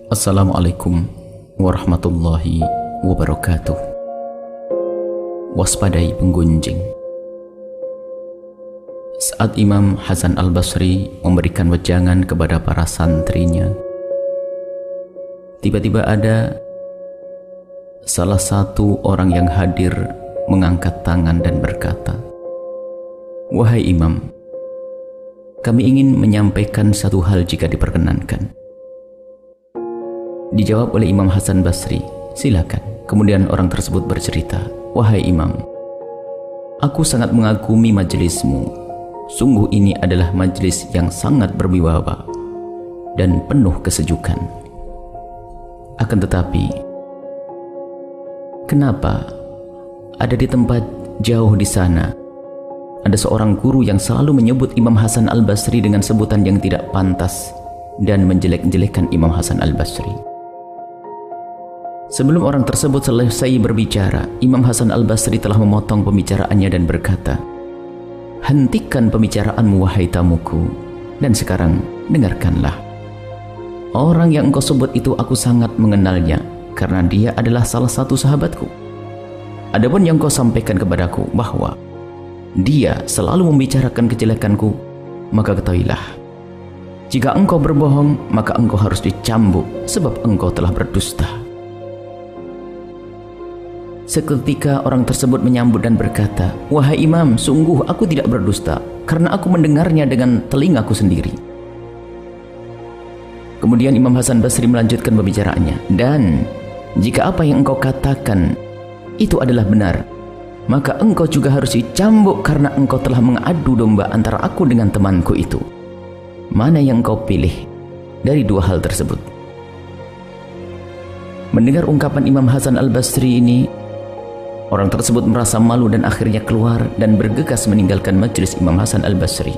Assalamualaikum warahmatullahi wabarakatuh. Waspadai penggunjing. Saat Imam Hasan Al-Basri memberikan wejangan kepada para santrinya, tiba-tiba ada salah satu orang yang hadir mengangkat tangan dan berkata, "Wahai Imam, kami ingin menyampaikan satu hal jika diperkenankan." Dijawab oleh Imam Hasan Basri, "Silakan." Kemudian orang tersebut bercerita, "Wahai Imam, aku sangat mengagumi majelismu. Sungguh ini adalah majelis yang sangat berwibawa dan penuh kesejukan. Akan tetapi, kenapa ada di tempat jauh di sana ada seorang guru yang selalu menyebut Imam Hasan Al-Basri dengan sebutan yang tidak pantas dan menjelek-jelekan Imam Hasan Al-Basri?" Sebelum orang tersebut selesai berbicara, Imam Hasan Al-Basri telah memotong pembicaraannya dan berkata, "Hentikan pembicaraanmu wahai tamuku, dan sekarang dengarkanlah. Orang yang engkau sebut itu aku sangat mengenalnya, karena dia adalah salah satu sahabatku. Adapun yang kau sampaikan kepadaku bahwa dia selalu membicarakan kejelekanku, maka ketahuilah, jika engkau berbohong, maka engkau harus dicambuk sebab engkau telah berdusta." Seketika orang tersebut menyambut dan berkata, "Wahai Imam, sungguh aku tidak berdusta, karena aku mendengarnya dengan telingaku sendiri." Kemudian Imam Hasan Basri melanjutkan pembicaraannya, "Dan jika apa yang engkau katakan itu adalah benar, maka engkau juga harus dicambuk karena engkau telah mengadu domba antara aku dengan temanku itu. Mana yang engkau pilih dari dua hal tersebut?" Mendengar ungkapan Imam Hasan Al-Basri ini, orang tersebut merasa malu dan akhirnya keluar dan bergegas meninggalkan majelis Imam Hasan Al-Basri.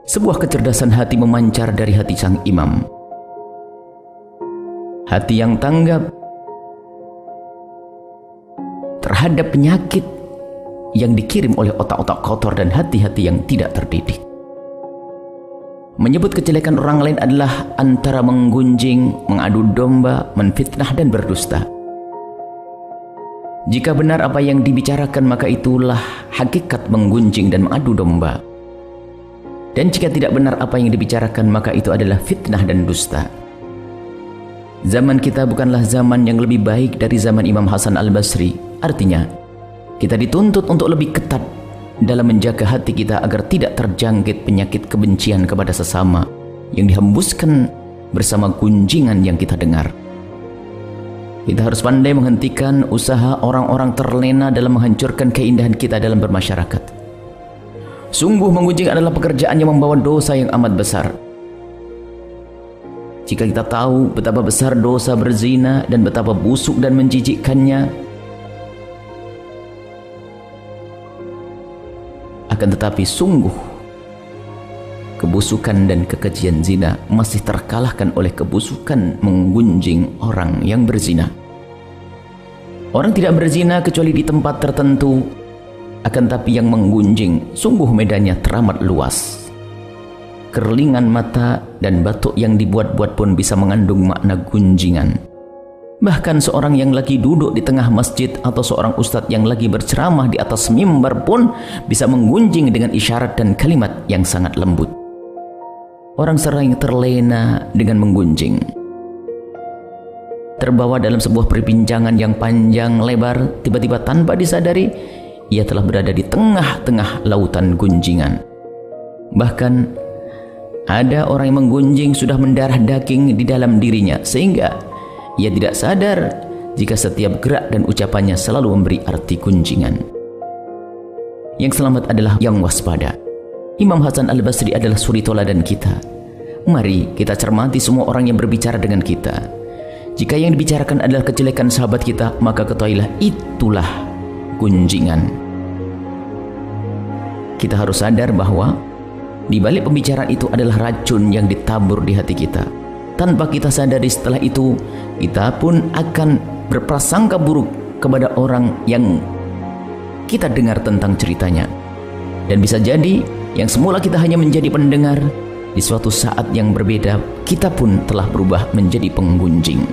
Sebuah kecerdasan hati memancar dari hati sang imam. Hati yang tanggap terhadap penyakit yang dikirim oleh otak-otak kotor dan hati-hati yang tidak terdidik. Menyebut kejelekan orang lain adalah antara menggunjing, mengadu domba, menfitnah dan berdusta. Jika benar apa yang dibicarakan, maka itulah hakikat menggunjing dan mengadu domba. Dan jika tidak benar apa yang dibicarakan, maka itu adalah fitnah dan dusta. Zaman kita bukanlah zaman yang lebih baik dari zaman Imam Hasan Al-Basri. Artinya, kita dituntut untuk lebih ketat dalam menjaga hati kita agar tidak terjangkit penyakit kebencian kepada sesama yang dihembuskan bersama gunjingan yang kita dengar. Kita harus pandai menghentikan usaha orang-orang terlena dalam menghancurkan keindahan kita dalam bermasyarakat. Sungguh menggunjing adalah pekerjaan yang membawa dosa yang amat besar. Jika kita tahu betapa besar dosa berzina dan betapa busuk dan menjijikkannya, akan tetapi sungguh kebusukan dan kekejian zina masih terkalahkan oleh kebusukan menggunjing orang yang berzina. Orang tidak berzina kecuali di tempat tertentu, akan tapi yang menggunjing sungguh medannya teramat luas. Kerlingan mata dan batuk yang dibuat-buat pun bisa mengandung makna gunjingan. Bahkan seorang yang lagi duduk di tengah masjid atau seorang ustadz yang lagi berceramah di atas mimbar pun bisa menggunjing dengan isyarat dan kalimat yang sangat lembut. Orang sering terlena dengan menggunjing, terbawa dalam sebuah perbincangan yang panjang lebar, tiba-tiba tanpa disadari ia telah berada di tengah-tengah lautan gunjingan. Bahkan ada orang yang menggunjing sudah mendarah daging di dalam dirinya, sehingga ia tidak sadar jika setiap gerak dan ucapannya selalu memberi arti gunjingan. Yang selamat adalah yang waspada. Imam Hasan Al-Basri adalah suri toladan kita. Mari kita cermati semua orang yang berbicara dengan kita. Jika yang dibicarakan adalah kejelekan sahabat kita, maka ketahuilah itulah gunjingan. Kita harus sadar bahwa di balik pembicaraan itu adalah racun yang ditabur di hati kita. Tanpa kita sadari, setelah itu kita pun akan berprasangka buruk kepada orang yang kita dengar tentang ceritanya. Dan bisa jadi yang semula kita hanya menjadi pendengar, di suatu saat yang berbeda kita pun telah berubah menjadi penggunjing.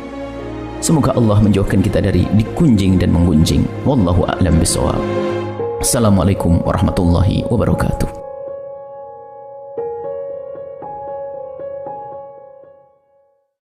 Semoga Allah menjauhkan kita dari dikunjing dan menggunjing. Wallahu a'lam bishawab. Assalamualaikum warahmatullahi wabarakatuh.